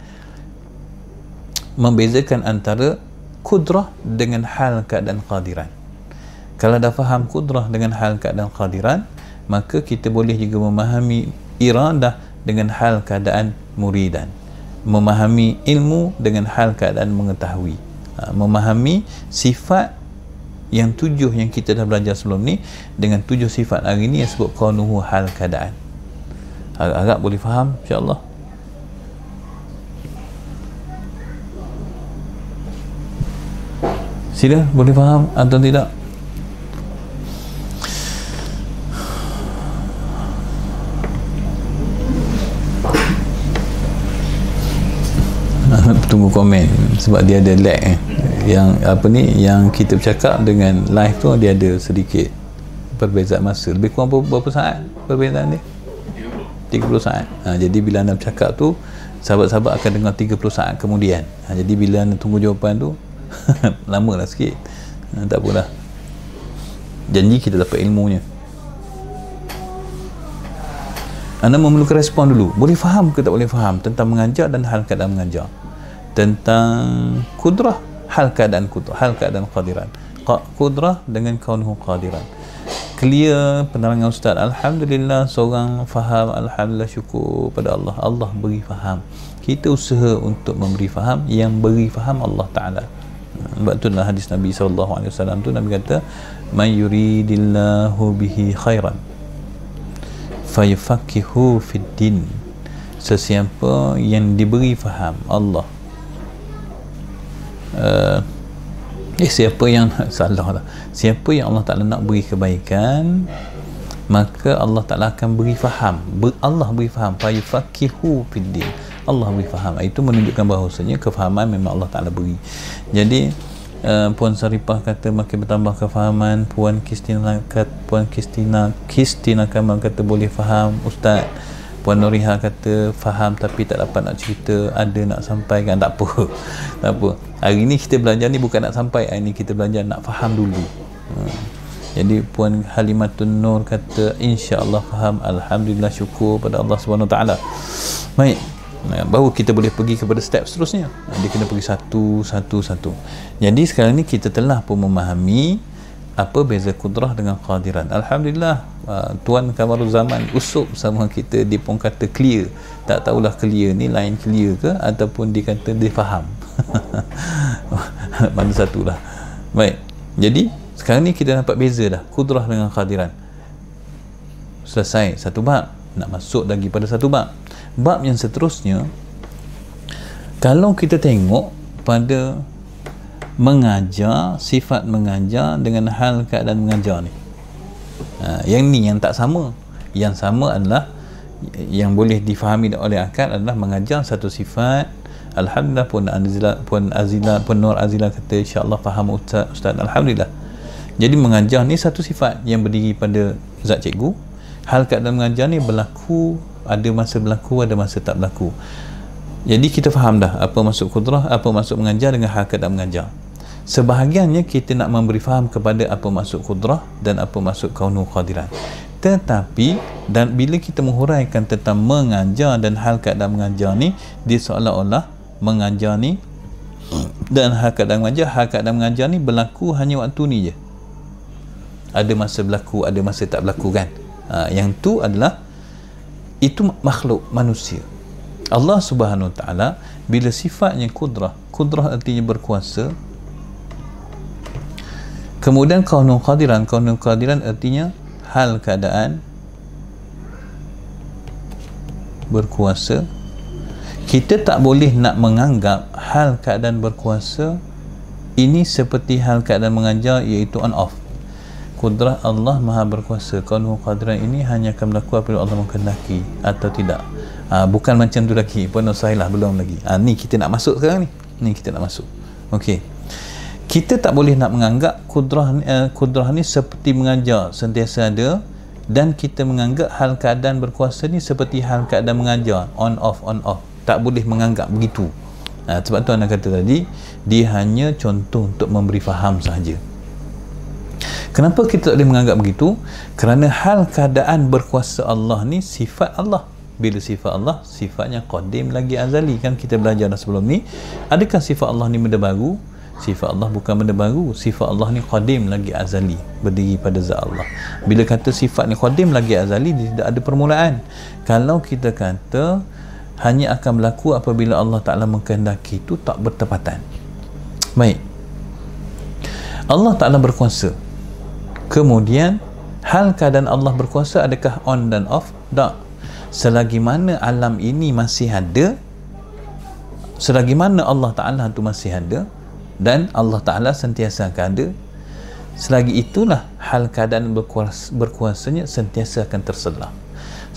membezakan antara kudrah dengan hal keadaan qadiran. Kalau dah faham kudrah dengan hal keadaan qadiran, maka kita boleh juga memahami iradah dengan hal keadaan muridan, memahami ilmu dengan hal keadaan mengetahui, memahami sifat yang 7 yang kita dah belajar sebelum ni dengan 7 sifat hari ni yang sebut kaunuhu hal keadaan. Agak-agak boleh faham insya-Allah. Sila boleh faham atau tidak? Tunggu komen sebab dia ada lag yang apa ni, yang kita bercakap dengan live tu dia ada sedikit perbezaan masa, lebih kurang berapa saat perbezaan dia? 30 saat. Jadi bila anda bercakap tu sahabat-sahabat akan dengar 30 saat kemudian. Jadi bila anda tunggu jawapan tu lama lah sikit. Tak apalah. janji kita dapat ilmunya. Anda memerlukan respon dulu, boleh faham ke tak boleh faham tentang mengajar dan hal keadaan mengajar, tentang kudrah, hal keadaan kudrah, hal keadaan qadiran, kudrah dengan kaunuhu qadiran. Clear penerangan ustaz, alhamdulillah seorang faham, alhamdulillah, syukur pada Allah, Allah beri faham. Kita usaha untuk memberi faham, yang beri faham Allah Ta'ala. Sebab itulah hadis Nabi SAW tu, Nabi kata man yuridillahu bihi khairan fayufaqihu fid din. Sesiapa yang diberi faham Allah, siapa yang salah lah, siapa yang Allah Ta'ala nak beri kebaikan, maka Allah Ta'ala akan beri faham. Allah beri faham, fayufaqihu fid din, Allah beri faham. Itu menunjukkan bahawasanya kefahaman memang Allah Ta'ala beri. Jadi Puan Saripah kata makin bertambah kefahaman. Puan Kristina Kamal kata boleh faham ustaz. Puan Nuriha kata faham tapi tak dapat nak cerita, ada nak sampaikan. Tak apa, tak apa. Hari ni kita belajar ni bukan nak sampai, hari ni kita belajar nak faham dulu. Jadi Puan Halimatun Nur kata insya-Allah faham, alhamdulillah, syukur pada Allah Subhanahu Wa Taala. Baik, baru kita boleh pergi kepada step seterusnya. Dia kena pergi satu. Jadi sekarang ni kita telah pun memahami apa beza kudrah dengan qadiran. Alhamdulillah, Tuan Kamarul Zaman usuk sama kita, dia pun kata clear. Tak tahulah clear ni lain clear ke ataupun dia kata dia faham. Mana satulah. Baik, jadi sekarang ni kita dapat beza dah kudrah dengan qadiran. Selesai satu bab, nak masuk lagi pada satu bab. Bab yang seterusnya, kalau kita tengok pada mengajar, sifat mengajar dengan hal keadaan mengajar ni, yang ni yang tak sama. Yang sama adalah yang boleh difahami oleh akal adalah mengajar satu sifat. Alhamdulillah, Puan Nur Azila kata insya-Allah faham ustaz, alhamdulillah. Jadi mengajar ni satu sifat yang berdiri pada zat cikgu. Hal keadaan mengajar ni berlaku, ada masa berlaku, ada masa tak berlaku. Jadi kita faham dah apa maksud kudrah, apa maksud mengajar dengan hal keadaan mengajar. Sebahagiannya kita nak memberi faham kepada apa maksud kudrah dan apa maksud kaunu qadiran. Tetapi dan bila kita menghuraikan tentang mengajar dan hal keadaan mengajar ni, dia seolah-olah mengajar ni dan hal keadaan mengajar ni berlaku hanya waktu ni je. Ada masa berlaku, ada masa tak berlaku kan. Yang tu adalah itu makhluk manusia. Allah Subhanahu Wa Taala bila sifatnya kudrah artinya berkuasa. Kemudian kaunu qadiran artinya hal keadaan berkuasa. Kita tak boleh nak menganggap hal keadaan berkuasa ini seperti hal keadaan mengajar, iaitu on off. Kudrah Allah Maha Berkuasa, kaunu qadiran ini hanya akan berlaku apabila Allah menghendaki atau tidak. Bukan macam tu lagi, penuh sahilah, belum lagi. Ni kita nak masuk sekarang ni kita nak masuk. Okey, kita tak boleh nak menganggap kudrah ni seperti mengajar sentiasa ada, dan kita menganggap hal keadaan berkuasa ni seperti hal keadaan mengajar, on off. Tak boleh menganggap begitu. Sebab tu anda kata tadi, dia hanya contoh untuk memberi faham sahaja. Kenapa kita tak boleh menganggap begitu? Kerana hal keadaan berkuasa Allah ni sifat Allah. Bila sifat Allah, sifatnya qadim lagi azali. Kan kita belajar dah sebelum ni. Adakah sifat Allah ni benda baru? Sifat Allah bukan benda baru. Sifat Allah ni qadim lagi azali, berdiri pada zat Allah. Bila kata sifat ni qadim lagi azali, tidak ada permulaan. Kalau kita kata hanya akan berlaku apabila Allah Ta'ala mengkehendaki, itu tak bertepatan. Baik, Allah Ta'ala berkuasa. Kemudian hal keadaan Allah berkuasa adakah on dan off? Tak. Selagi mana alam ini masih ada, selagi mana Allah Ta'ala itu masih ada dan Allah Ta'ala sentiasa akan ada, selagi itulah hal keadaan berkuasanya sentiasa akan terselah.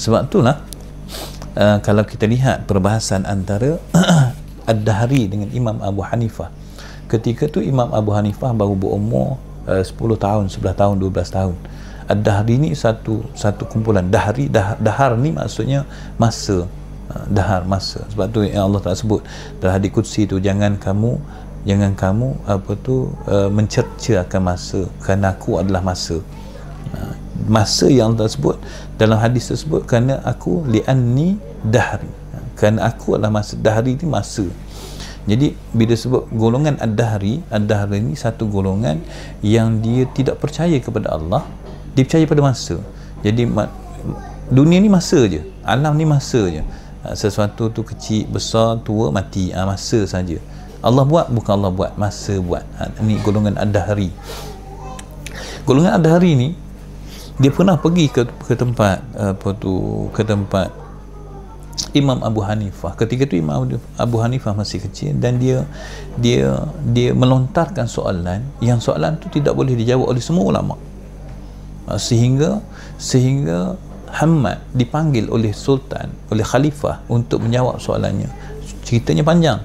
Sebab itulah kalau kita lihat perbahasan antara Ad-Dahri dengan Imam Abu Hanifah, ketika tu Imam Abu Hanifah baru berumur 10 tahun, 11 tahun, 12 tahun. Ad-Dahri ni satu kumpulan. Dahar ni maksudnya masa. Dahar, masa. Sebab tu yang Allah Ta'ala sebut dalam hadis qudsi tu, jangan kamu mencerca akan masa, kerana aku adalah masa. Masa yang Allah sebut dalam hadis tersebut, kerana aku li'anni dahri, kerana aku adalah masa. Dahri ni masa. Jadi bila sebut golongan ad-dahri, ad-dahri ni satu golongan yang dia tidak percaya kepada Allah, dia percaya pada masa. Jadi dunia ni masa je, alam ni masa je. Sesuatu tu kecil, besar, tua, mati, masa saja. Allah buat, bukan Allah buat, masa buat. Ni golongan ad-dahri. Golongan ad-dahri ni dia pernah pergi ke tempat ke tempat Imam Abu Hanifah. Ketika tu Imam Abu Hanifah masih kecil, dan dia melontarkan soalan yang soalan tu tidak boleh dijawab oleh semua ulama, sehingga Hamad dipanggil oleh sultan, oleh khalifah untuk menjawab soalannya. Ceritanya panjang,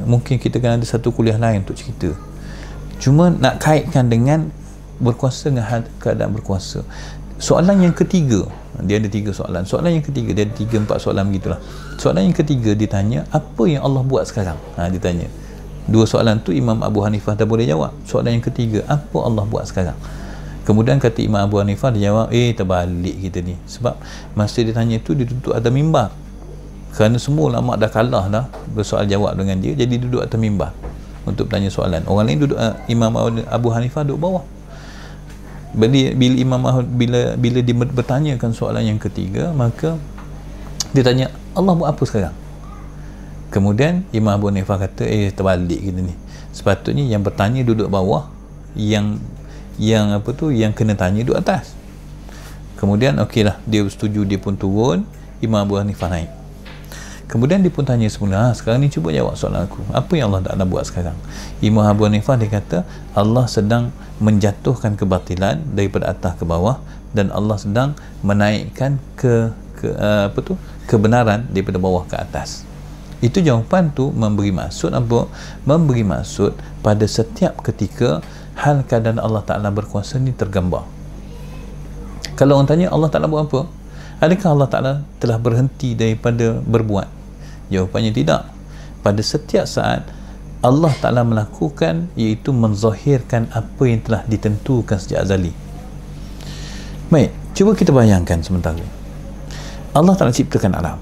mungkin kita kena ada satu kuliah lain untuk cerita. Cuma nak kaitkan dengan berkuasa dengan keadaan berkuasa. Soalan yang ketiga, dia ada 3 soalan. Soalan yang ketiga, dia ada 3-4 soalan begitulah. Soalan yang ketiga ditanya, apa yang Allah buat sekarang? Dia tanya. 2 soalan tu Imam Abu Hanifah dah boleh jawab. Soalan yang ketiga, apa Allah buat sekarang? Kemudian kata Imam Abu Hanifah, dia jawab, terbalik kita ni. Sebab masa dia tanya tu, dia duduk atas mimbar. Kerana semua ulama dah kalah dah bersoal jawab dengan dia, jadi duduk atas mimbar untuk bertanya soalan. Orang lain duduk, Imam Abu Hanifah duduk bawah. Bila dia bertanyakan soalan yang ketiga, maka dia tanya, Allah buat apa sekarang? Kemudian Imam Abu Hanifah kata, terbalik kita ni. Sepatutnya yang bertanya duduk bawah, yang kena tanya duduk atas. Kemudian okeylah, dia setuju, dia pun turun. Imam Abu Hanifah naik. Kemudian dia pun tanya semula, sekarang ni cuba jawab soalan aku, apa yang Allah Ta'ala buat sekarang? Imam Abu Hanifah dia kata, Allah sedang menjatuhkan kebatilan daripada atas ke bawah, dan Allah sedang menaikkan kebenaran daripada bawah ke atas. Itu jawapan tu memberi maksud apa? Memberi maksud pada setiap ketika hal keadaan Allah Ta'ala berkuasa ni tergambar. Kalau orang tanya Allah Ta'ala buat apa, adakah Allah Ta'ala telah berhenti daripada berbuat? Jawapannya tidak. Pada setiap saat Allah Ta'ala melakukan, iaitu menzahirkan apa yang telah ditentukan sejak azali. Baik, cuba kita bayangkan sementara Allah Ta'ala ciptakan alam.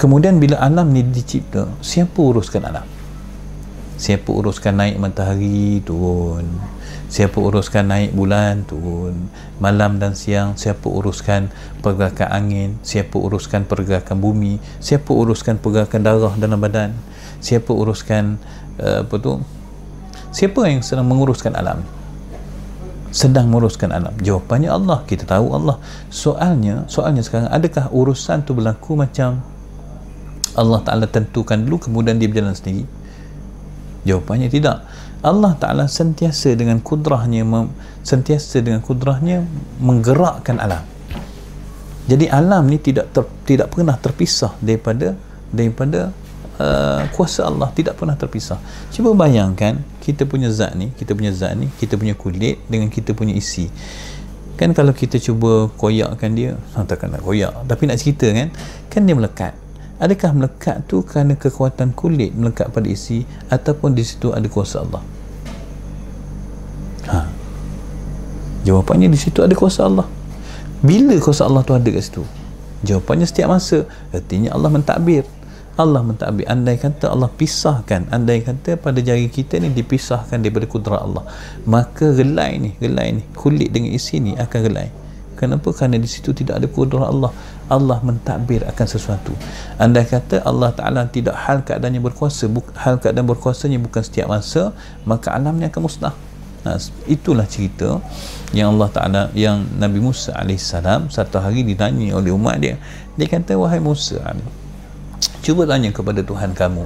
Kemudian bila alam ni dicipta, siapa uruskan alam? Siapa uruskan naik matahari turun? Siapa uruskan naik bulan turun? Malam dan siang, siapa uruskan pergerakan angin? Siapa uruskan pergerakan bumi? Siapa uruskan pergerakan darah dalam badan? Siapa uruskan siapa yang sedang menguruskan alam? Sedang menguruskan alam. Jawapannya Allah. Kita tahu Allah. Soalnya sekarang, adakah urusan tu berlaku macam Allah Ta'ala tentukan dulu kemudian dia berjalan sendiri? Jawapannya tidak. Allah Ta'ala sentiasa dengan kudrahnya menggerakkan alam. Jadi alam ni tidak pernah terpisah daripada kuasa Allah, tidak pernah terpisah. Cuba bayangkan kita punya zat ni, kita punya kulit dengan kita punya isi. Kan kalau kita cuba koyakkan dia, takkan nak koyak, tapi nak cerita kan dia melekat. Adakah melekat tu kerana kekuatan kulit melekat pada isi, ataupun di situ ada kuasa Allah? Jawapannya di situ ada kuasa Allah. Bila kuasa Allah tu ada kat situ? Jawapannya setiap masa. Artinya Allah mentadbir. Andai kata Allah pisahkan, andai kata pada jari kita ni dipisahkan daripada kudrat Allah, maka gelai ni, kulit dengan isi ni akan gelai. Kenapa? Kerana di situ tidak ada kudrat Allah. Allah mentadbir akan sesuatu. Andai kata Allah Ta'ala tidak hal keadaannya berkuasa, hal keadaan berkuasanya bukan setiap masa, maka alamnya akan musnah. Itulah cerita yang Allah Ta'ala, yang Nabi Musa AS satu hari ditanya oleh umat dia. Dia kata, wahai Musa, cuba tanya kepada Tuhan kamu,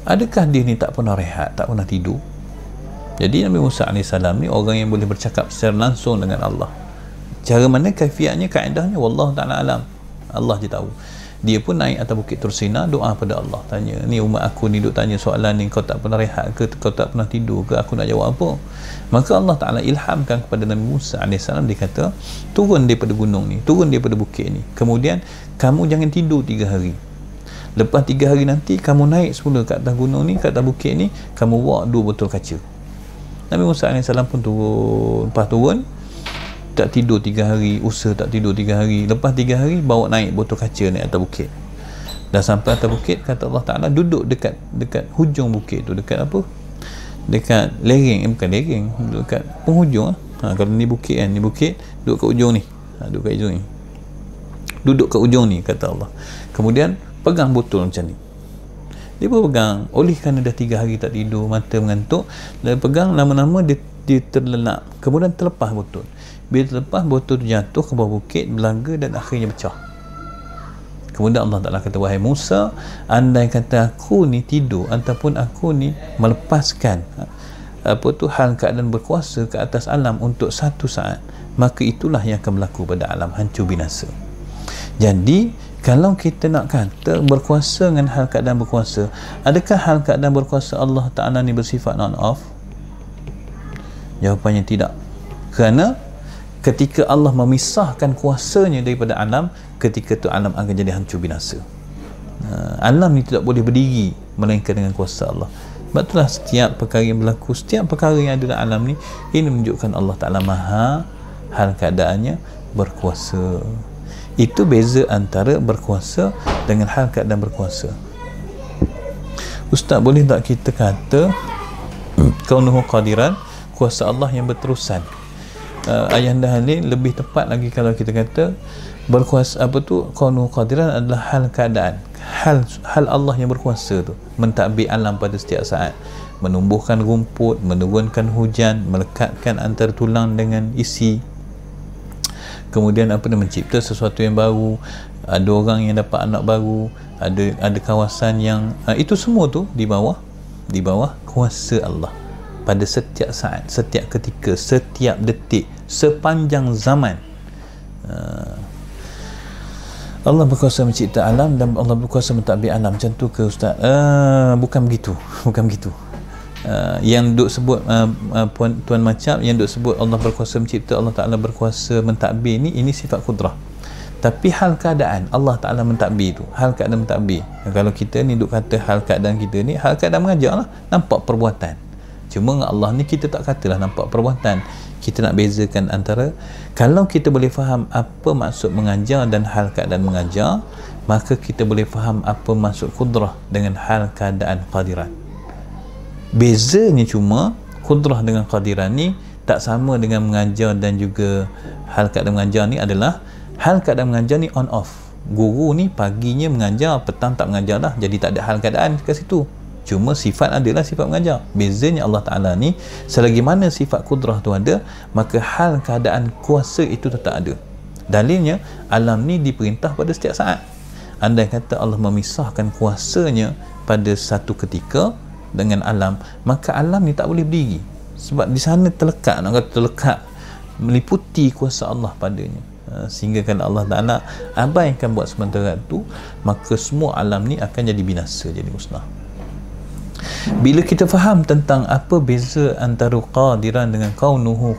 adakah dia ni tak pernah rehat, tak pernah tidur? Jadi Nabi Musa AS ni orang yang boleh bercakap secara langsung dengan Allah. Cara mana, kaifiatnya, kaedahnya, wallahu ta'ala alam, Allah je tahu. Dia pun naik atas bukit Tursina, doa pada Allah, tanya, ni umat aku ni duk tanya soalan ni, kau tak pernah rehat ke, kau tak pernah tidur ke, aku nak jawab apa? Maka Allah Ta'ala ilhamkan kepada Nabi Musa AS, dia kata, turun daripada gunung ni, turun daripada bukit ni, kemudian kamu jangan tidur 3 hari. Lepas 3 hari nanti kamu naik semula ke atas gunung ni, ke atas bukit ni, kamu bawa 2 botol kaca. Nabi Musa AS pun turun. Lepas turun, tak tidur 3 hari, usaha tak tidur 3 hari, lepas 3 hari bawa naik botol kaca naik atas bukit. Dah sampai atas bukit, kata Allah Ta'ala duduk dekat hujung bukit tu, dekat apa, dekat lereng, bukan lereng, dekat penghujung kalau ni bukit kan, ni bukit, duduk kat ujung ni, duduk kat ujung ni, duduk kat ujung ni, kata Allah. Kemudian pegang botol macam ni, dia pun pegang, oleh kerana dah 3 hari tak tidur, mata mengantuk, dia pegang, lama-lama dia terlelap, kemudian terlepas botol. Bila terlepas, botol tu jatuh ke bawah bukit, berlaga dan akhirnya pecah. Kemudian Allah Ta'ala kata, wahai Musa, andai kata aku ni tidur ataupun aku ni melepaskan hal keadaan berkuasa ke atas alam untuk satu saat, maka itulah yang akan berlaku pada alam, hancur binasa. Jadi kalau kita nak kata berkuasa dengan hal keadaan berkuasa, adakah hal keadaan berkuasa Allah Ta'ala ni bersifat on-off? Jawapannya tidak. Kerana ketika Allah memisahkan kuasanya daripada alam, ketika tu alam akan jadi hancur binasa. Alam ni tidak boleh berdiri melainkan dengan kuasa Allah. Sebab itulah setiap perkara yang berlaku, setiap perkara yang ada dalam alam ni, ini menunjukkan Allah Ta'ala maha hal keadaannya berkuasa. Itu beza antara berkuasa dengan hal keadaan berkuasa. Ustaz, boleh tak kita kata kaunuhu qadiran, kuasa Allah yang berterusan? Ayahanda Halil, lebih tepat lagi kalau kita kata berkuasa kaunuhu qadiran adalah hal keadaan, hal Allah yang berkuasa tu, mentadbir alam pada setiap saat, menumbuhkan rumput, menurunkan hujan, melekatkan antara tulang dengan isi, kemudian mencipta sesuatu yang baru, ada orang yang dapat anak baru, ada kawasan yang itu semua tu di bawah kuasa Allah pada setiap saat, setiap ketika, setiap detik, sepanjang zaman. Allah berkuasa mencipta alam dan Allah berkuasa mentadbir alam. Macam tu ke Ustaz? Bukan begitu. Yang duk sebut Tuan Macam, yang duk sebut Allah berkuasa mencipta, Allah Ta'ala berkuasa mentadbir ni, ini sifat kudrah. Tapi hal keadaan Allah Ta'ala mentadbir tu, hal keadaan mentadbir. Kalau kita ni duk kata hal keadaan kita ni, hal keadaan mengajar lah, nampak perbuatan. Cuma dengan Allah ni kita tak katalah nampak perbuatan. Kita nak bezakan antara, kalau kita boleh faham apa maksud mengajar dan hal keadaan mengajar, maka kita boleh faham apa maksud kudrah dengan hal keadaan qadiran. Bezanya cuma kudrah dengan qadiran ni tak sama dengan mengajar, dan juga hal keadaan mengajar ni adalah hal keadaan mengajar ni on off. Guru ni paginya mengajar, petang tak mengajar dah, jadi tak ada hal keadaan kat situ. Cuma sifat adalah sifat mengajar. Bezanya Allah Ta'ala ni, selagi mana sifat kudrah tu ada, maka hal keadaan kuasa itu tetap ada. Dalilnya, alam ni diperintah pada setiap saat. Andai kata Allah memisahkan kuasanya pada satu ketika dengan alam, maka alam ni tak boleh berdiri. Sebab di sana terlekat, nak kata terlekat, meliputi kuasa Allah padanya. Sehingga kalau Allah Ta'ala abaikan buat sementara tu, maka semua alam ni akan jadi binasa, jadi musnah. Bila kita faham tentang apa beza antara qadiran dengan kaunuhu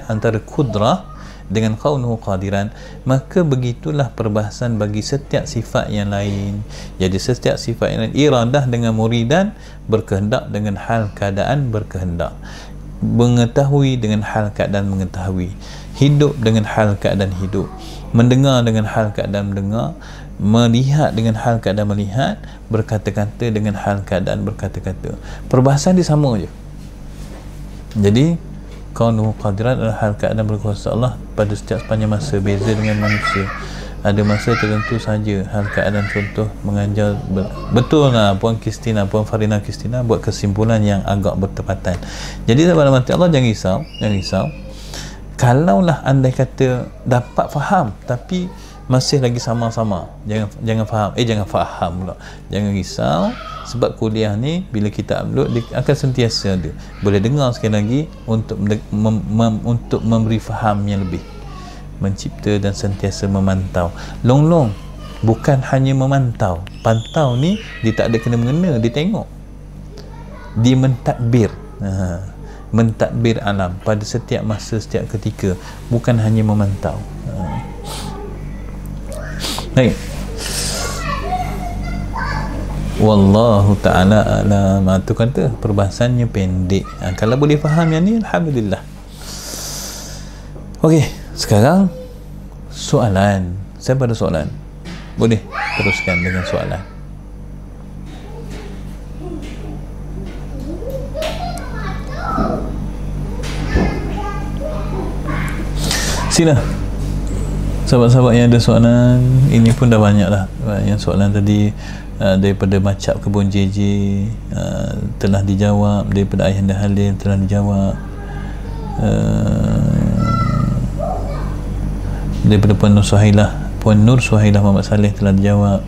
antara kudrah dengan kaunuhu qadiran, maka begitulah perbahasan bagi setiap sifat yang lain. Jadi setiap sifat yang lain, iradah dengan muridan, berkehendak dengan hal keadaan berkehendak, mengetahui dengan hal keadaan mengetahui, hidup dengan hal keadaan hidup, mendengar dengan hal keadaan mendengar, melihat dengan hal keadaan melihat, berkata-kata dengan hal keadaan berkata-kata. Perbahasan dia sama je. Jadi kaunuhu qadiran adalah hal keadaan berkuasa Allah pada setiap sepanjang masa. Beza dengan manusia, ada masa tertentu saja hal keadaan. Contoh mengajar, betul lah Puan Kristina, Puan Farina Kristina buat kesimpulan yang agak bertepatan. Jadi sahabat mati Allah, jangan risau. Kalaulah andai kata dapat faham tapi masih lagi sama-sama, jangan faham pula, jangan risau. Sebab kuliah ni bila kita upload, dia akan sentiasa ada, boleh dengar sekali lagi untuk memberi faham yang lebih, mencipta dan sentiasa memantau. Long bukan hanya memantau, pantau ni dia tak ada kena-mengena, dia tengok, dia mentadbir, mentadbir alam pada setiap masa, setiap ketika, bukan hanya memantau. Baik, wallahu ta'ala alam. Tu kata perbahasannya pendek. Kalau boleh faham yang ni, alhamdulillah. Okey, Sekarang soalan, saya pada soalan, boleh teruskan dengan soalan. Sila sahabat-sahabat yang ada soalan. Ini pun dah banyak lah yang soalan tadi, daripada Macap Kebun JJ telah dijawab, daripada Ayahanda Halil telah dijawab, daripada Puan Nur Suhailah Muhammad Saleh telah dijawab.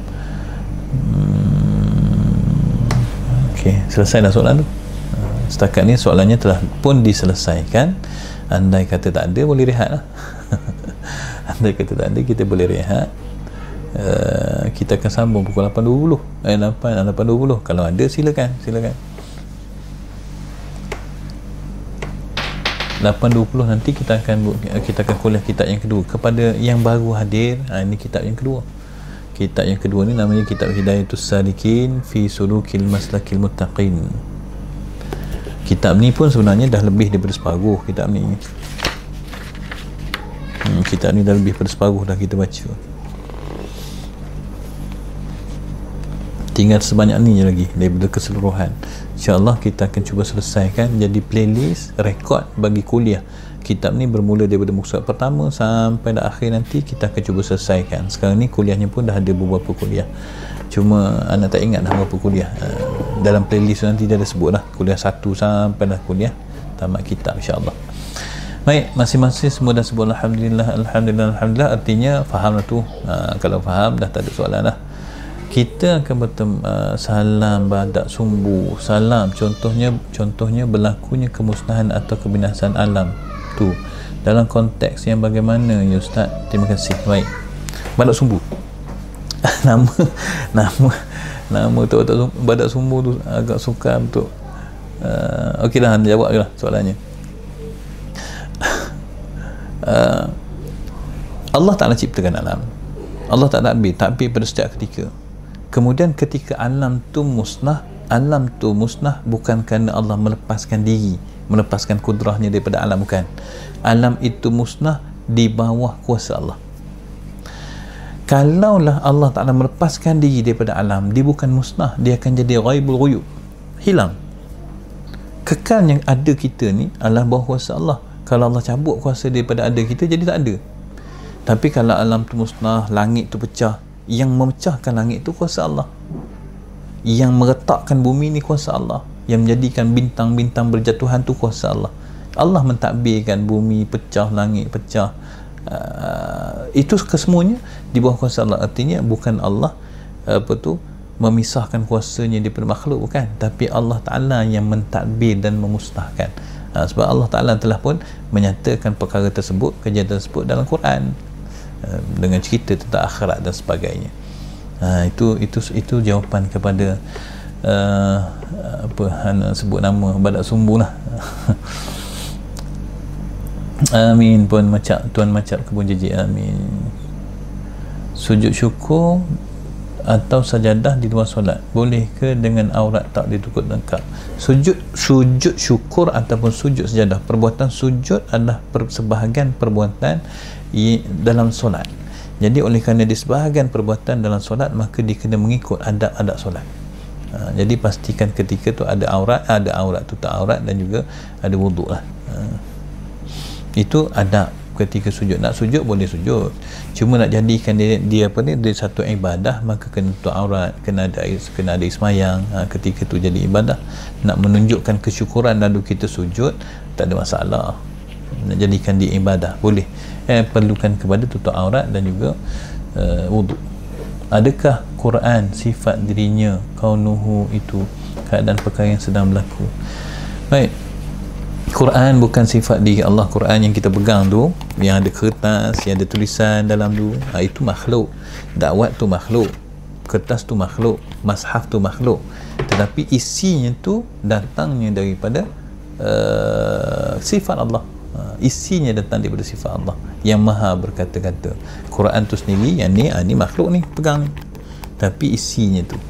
Okey, selesai dah soalan tu. Setakat ni soalannya telah pun diselesaikan. Andai kata tak ada, boleh rehat lah. Andai kata tak ada, kita boleh rehat. Kita akan sambung pukul 8.20. 8.20. Kalau ada, silakan 8.20 nanti kita akan kuliah kitab yang kedua. Kepada yang baru hadir, ini kitab yang kedua. Kitab yang kedua ni namanya kitab Hidayatus Salikin fi Sulukil Maslakil Muttaqin. Kitab ni pun sebenarnya dah lebih daripada separuh. Kitab ni dah lebih daripada separuh dah kita baca. Tinggal sebanyak ni je lagi daripada keseluruhan. InsyaAllah kita akan cuba selesaikan jadi playlist rekod bagi kuliah. Kitab ni bermula daripada muka surat pertama sampai dah akhir, nanti kita akan cuba selesaikan. Sekarang ni kuliahnya pun dah ada beberapa kuliah, cuma anak tak ingat dah berapa kuliah. Dalam playlist nanti dia ada sebut lah kuliah 1 sampai dah kuliah tamat kitab, insyaAllah. Baik, masing-masing semua dah sebut Alhamdulillah. Artinya faham lah tu. Kalau faham dah tak ada soalan lah. Kita akan bertemu. Salam badak sumbu. Salam contohnya berlakunya kemusnahan atau kebinasan alam tu dalam konteks yang bagaimana ya Ustaz? Terima kasih. Baik, badak sumbu. nama tu badak sumbu tu agak sukar untuk okey lah, anda jawab je lah soalannya. Allah Ta'ala ciptakan alam, Allah tak takbir pada setiap ketika. Kemudian ketika alam tu musnah bukan kerana Allah melepaskan diri, melepaskan kudrahnya daripada alam, bukan. Alam itu musnah di bawah kuasa Allah. Kalaulah Allah Ta'ala melepaskan diri daripada alam, dia bukan musnah, dia akan jadi ghaibul ghuyub, hilang. Kekal yang ada kita ni adalah bawah kuasa Allah. Kalau Allah cabut kuasa daripada ada kita, jadi tak ada. Tapi kalau alam tu musnah, langit tu pecah, yang memecahkan langit tu kuasa Allah, yang meretakkan bumi ni kuasa Allah, yang menjadikan bintang-bintang berjatuhan tu kuasa Allah. Allah mentadbirkan bumi pecah, langit pecah, itu kesemuanya di bawah kuasa Allah. Artinya bukan Allah memisahkan kuasanya daripada makhluk, bukan, tapi Allah Ta'ala yang mentadbir dan memusnahkan. Sebab Allah Ta'ala telah pun menyatakan perkara tersebut, kejadian tersebut dalam Quran, dengan cerita tentang akhirat dan sebagainya. Itu jawapan kepada sebut nama badak sumbu lah. Amin. Tuan Macap Kebun JJ, amin. Sujud syukur atau sajadah di luar solat, boleh ke dengan aurat tak ditutup lengkap? Sujud syukur ataupun sujud sajadah, perbuatan sujud adalah sebahagian perbuatan dalam solat. Jadi oleh kerana dia sebahagian perbuatan dalam solat, maka dia kena mengikut adab-adab solat. Jadi pastikan ketika tu ada aurat tutup aurat, dan juga ada wuduk lah. Itu adab ketika sujud. Nak sujud boleh sujud, cuma nak jadikan dia satu ibadah, maka kena tutup aurat, kena ada ismayang. Ketika tu jadi ibadah, nak menunjukkan kesyukuran lalu kita sujud, tak ada masalah. Nak jadikan dia ibadah boleh. Perlukan kepada tutup aurat dan juga wuduk. Adakah Quran sifat dirinya kaunuhu, itu keadaan perkara yang sedang berlaku? Baik, Quran bukan sifat diri Allah. Quran yang kita pegang tu, yang ada kertas, yang ada tulisan dalam tu, itu makhluk. Dakwat tu makhluk, kertas tu makhluk, mushaf tu makhluk, tetapi isinya tu datangnya daripada sifat Allah. Isinya datang daripada sifat Allah yang maha berkata-kata. Quran tu sendiri, yang ni makhluk ni pegang ni, tapi isinya tu.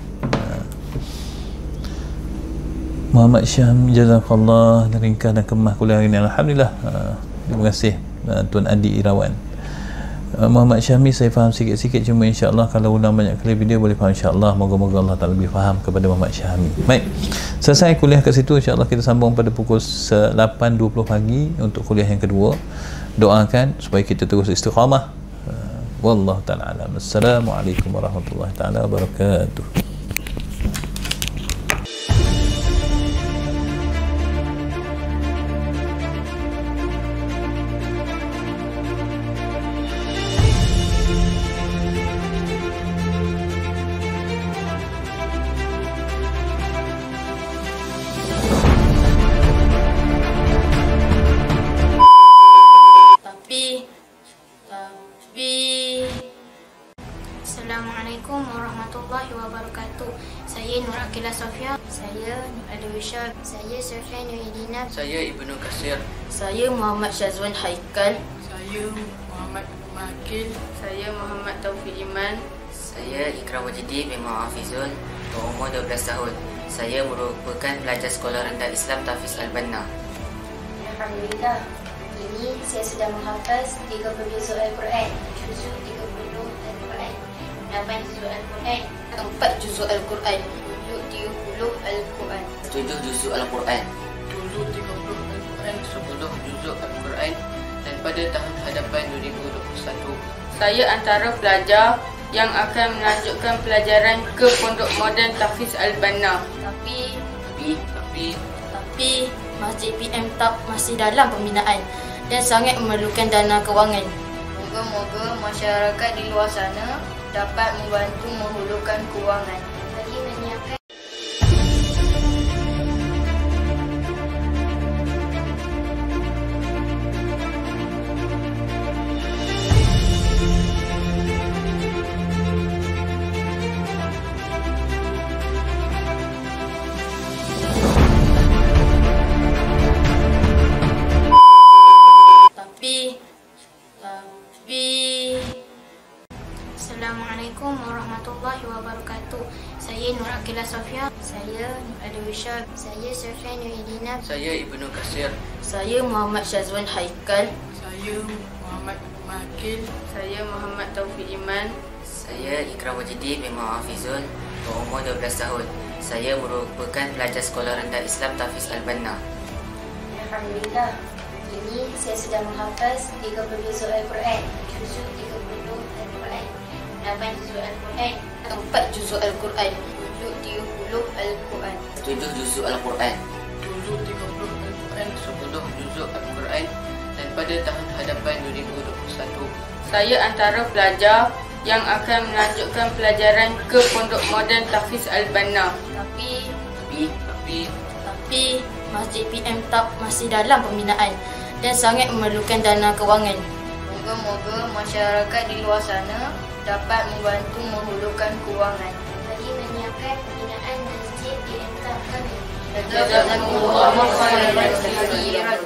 Muhammad Syam, jazakallah, ringkas dan kemah kuliah hari ini. Alhamdulillah. Terima kasih Tuan Adi Irawan. Muhammad Syahmi saya faham sikit-sikit, cuma insya-Allah kalau ulang banyak kali video boleh faham insya-Allah. Moga-moga Allah Taala lebih faham kepada Muhammad Syahmi. Baik. Selesai kuliah kat situ, insya-Allah kita sambung pada pukul 8.20 pagi untuk kuliah yang kedua. Doakan supaya kita terus istiqamah. Wallahu taala alam. Assalamualaikum warahmatullahi taala wabarakatuh. Assalamualaikum warahmatullahi wabarakatuh. Saya Nur Aqilah Sofia. Saya Nur Alwisha. Saya Sofia Nuhidina. Saya Ibnu Kasir. Saya Muhammad Syazwan Haikal. Saya Muhammad Makil. Saya Muhammad Taufiq Iman. Saya Ikram Wajidi bin Muhafizul, berumur 12 tahun. Saya merupakan pelajar Sekolah Rendah Islam Tafiz Al-Banna. Alhamdulillah. Kini saya sudah menghafaz 30 juzuk Al-Quran, juzuk 30 Al-Quran, 8 juzuk Al-Quran, 4 juzuk Al-Quran, juzuk 30 Al-Quran, 7 juzuk Al-Quran, Juzuk 30 Al-Quran, 10 juzuk Al-Quran, dan pada tahun hadapan 2021 saya antara pelajar yang akan melanjutkan pelajaran ke Pondok Moden Tafiz Al-Banna. tapi Tapi Masjid PM TAP masih dalam pembinaan dan sangat memerlukan dana kewangan. Moga-moga masyarakat di luar sana dapat membantu menghulurkan kewangan bagi menyiapkan Assalamualaikum warahmatullahi wabarakatuh. Saya Nur Aqilah Sofia. Saya Nur Alwisha. Saya Sofia Nuhidina. saya Ibnu Kasir. Saya Muhammad Syazwan Haikal. Saya Muhammad Makil. Saya Muhammad Taufiq Iman. saya Ikram Wajidi bin Muhafizul, berumur 12 tahun. Saya merupakan pelajar Sekolah Rendah Islam Tafiz Al-Banna. Alhamdulillah. Kini saya sudah menghafaz 30 juzuk Al-Quran, juzuk 30 Al-Quran, 8 juzuk Al-Quran, 4 juzuk Al-Quran, juzuk 30 Al-Quran, 7 juzuk Al-Quran, Juzuk 30 Al-Quran, 10 juzuk Al-Quran, dan pada tahun hadapan 2021 saya antara pelajar yang akan melanjutkan pelajaran ke Pondok Moden Tafiz Al-Banna. tapi Tapi Masjid PM TAP masih dalam pembinaan dan sangat memerlukan dana kewangan. moga-moga masyarakat di luar sana dapat membantu menghulurkan kewangan bagi menyiapkan pembinaan masjid di MTAP kami. Jazakumullahu khairan.